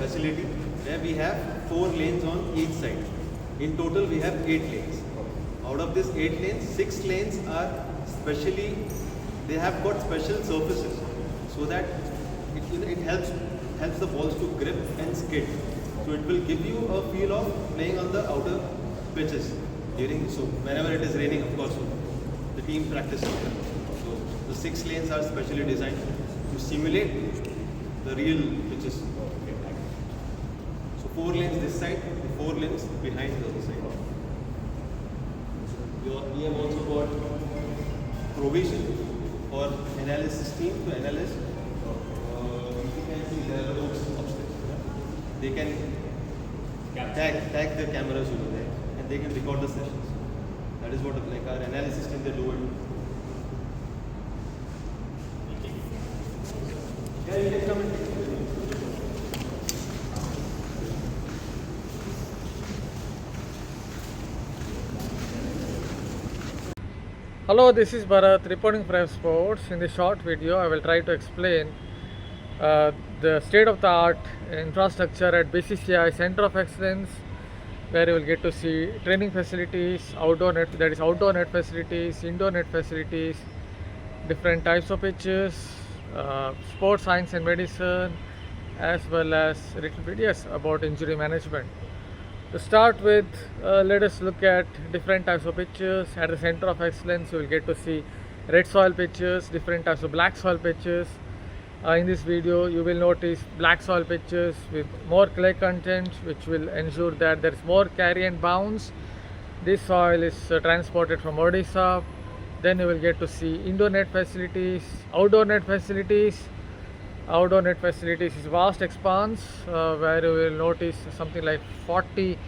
facility where we have 4 lanes on each side. In total, we have 8 lanes. Out of these 8 lanes, 6 lanes are specially, they have got special surfaces so that it helps the balls to grip and skid. So it will give you a feel of playing on the outer pitches so whenever it is raining, of course, the team practices. So the 6 lanes are specially designed to simulate the real pitches. So 4 lanes this side, 4 lanes behind the other side. We have also got provision for analysis team to analyze they can tag the cameras over there and they can record the sessions. That is what like our analysis team they do it. Yeah, you can come and take it. Hello, this is Bharat reporting for F Sports. In this short video, I will try to explain the state-of-the-art infrastructure at BCCI Center of Excellence, where you will get to see training facilities, outdoor net facilities, indoor net facilities, different types of pitches, sports science and medicine, as well as a little bit about injury management. To start with, let us look at different types of pitches. At the Center of Excellence, you will get to see red soil pitches, different types of black soil pitches. In this video, you will notice black soil pitches with more clay content, which will ensure that there is more carry and bounce. This soil is transported from Odisha. Then you will get to see indoor net facilities, outdoor net facilities. Outdoor net facilities is vast expanse where you will notice something like 40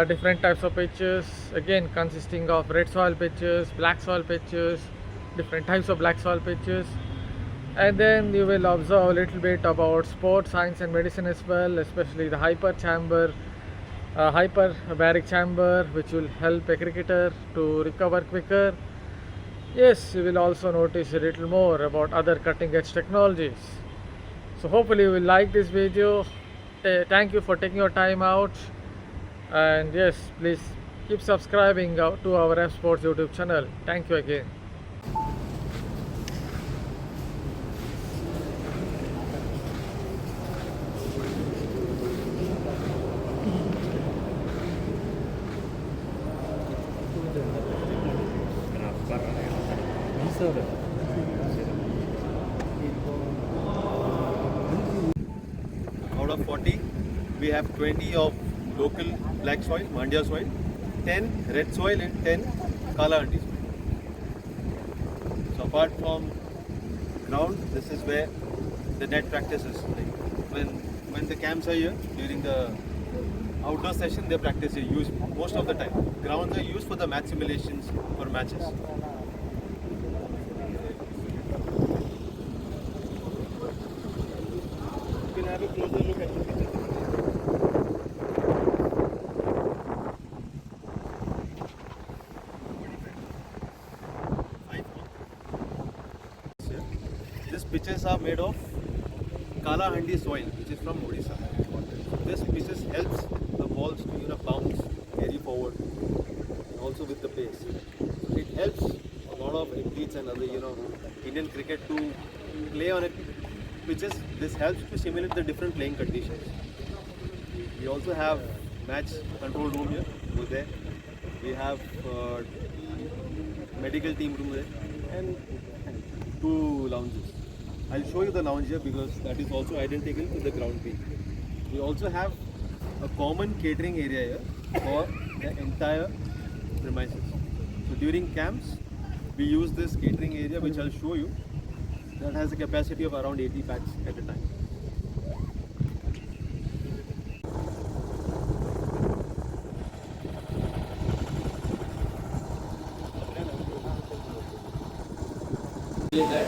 different types of pitches, again consisting of red soil pitches, black soil pitches, different types of black soil pitches. And then you will observe a little bit about sports science and medicine as well, especially the hyperbaric chamber, which will help a cricketer to recover quicker. Yes, you will also notice a little more about other cutting edge technologies. So hopefully you will like this video. Thank you for taking your time out, and yes, please keep subscribing to our F Sports YouTube channel. Thank you again. Out of 40, we have 20 of local black soil, Mandya soil, 10 red soil and 10 Kala Handi soil. So apart from ground, this is where the net practice is. Like when the camps are here, during the outdoor session, they practice here most of the time. Grounds are used for the match simulations for matches. You can have a closer look at the pitches. These pitches are made of Kala Handi soil, which is from Odisha. This pitches helps the balls to bounce, carry forward, and also with the pace. So it helps a lot of athletes and other Indian cricket to play on it. This helps to simulate the different playing conditions. We also have match control room here, over there. We have medical team room there and 2 lounges. I'll show you the lounge here because that is also identical to the ground pitch. We also have a common catering area here for the entire premises. So during camps, we use this catering area, which I'll show you, that has a capacity of around 80 packs at a time. That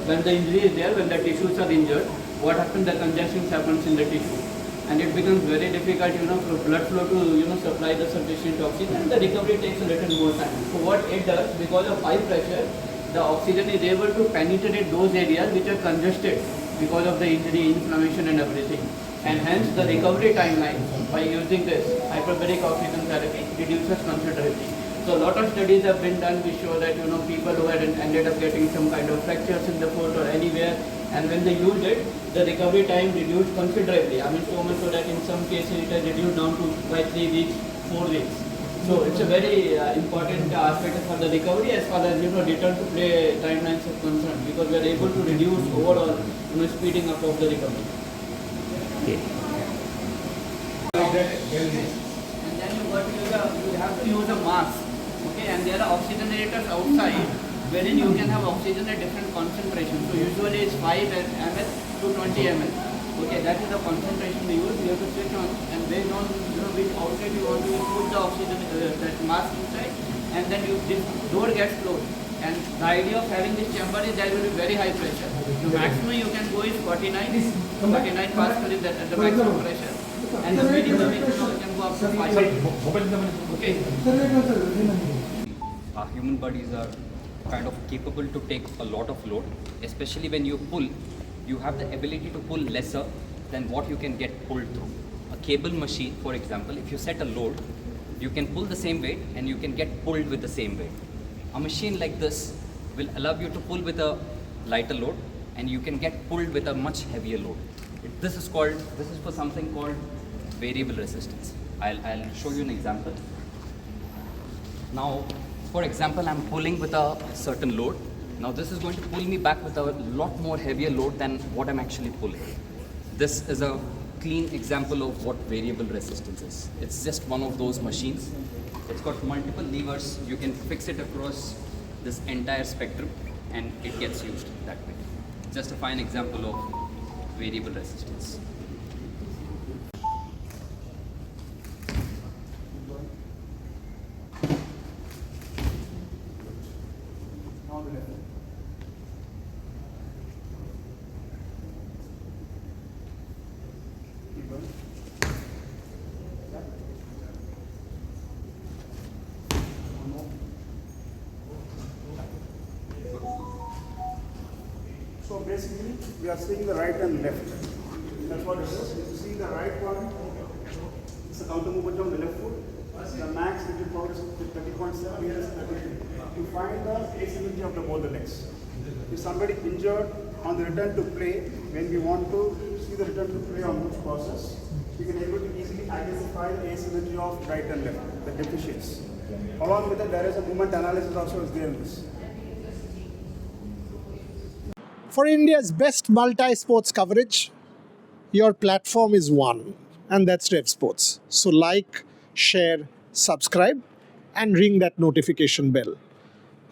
when the injury is there, when the tissues are injured, what happens? The congestion happens in the tissue, and it becomes very difficult, for blood flow to, supply the sufficient oxygen, and the recovery takes a little more time. So what it does, because of high pressure, the oxygen is able to penetrate those areas which are congested because of the injury, inflammation, and everything. and hence the recovery timeline by using this hyperbaric oxygen therapy reduces considerably. So a lot of studies have been done which show that people who had ended up getting some kind of fractures in the foot or anywhere, and when they used it, the recovery time reduced considerably. I mean, so much so that in some cases it has reduced down to by 3 weeks, 4 weeks. So it's a very important aspect for the recovery as far as return to play timelines are concerned, because we are able to reduce overall speeding up of the recovery. Okay. And then you have to use a mask. Okay, and there are oxygenators outside wherein you can have oxygen at different concentrations. So usually it's 5 ml to 20 ml. Okay, that is the concentration we use. You have to switch on, and based on which outlet you want to use, put the oxygen that mask inside, and then this door gets closed. And the idea of having this chamber is there will be very high pressure. The maximum you can go is 49 Pascal is at the maximum pressure, and the minimum you can go up to 5. Okay. Our human bodies are kind of capable to take a lot of load, especially when you pull. You have the ability to pull lesser than what you can get pulled through. A cable machine, for example, if you set a load, you can pull the same weight and you can get pulled with the same weight. A machine like this will allow you to pull with a lighter load and you can get pulled with a much heavier load. This is for something called variable resistance. I'll show you an example. Now, for example, I'm pulling with a certain load. Now this is going to pull me back with a lot more heavier load than what I'm actually pulling. This is a clean example of what variable resistance is. It's just one of those machines. It's got multiple levers. You can fix it across this entire spectrum and it gets used that way. Just a fine example of variable resistance. So basically, we are seeing the right and left. That's what it is. If you see the right one, it's a counter movement on the left foot. The max that you call is 30.7, here is 32. You find the asymmetry of both the legs. If somebody injured on the return to play, when we want to see the return to play on which process, we can able to easily identify the asymmetry of right and left, the deficiencies. Along with that, there is a movement analysis also is there in this. For India's best multi-sports coverage, your platform is one, and that's Rev Sports. So like, share, subscribe, and ring that notification bell.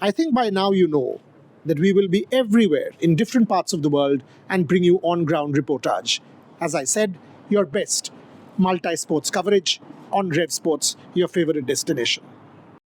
I think by now you know that we will be everywhere in different parts of the world and bring you on-ground reportage. As I said, your best multi-sports coverage on Rev Sports, your favorite destination.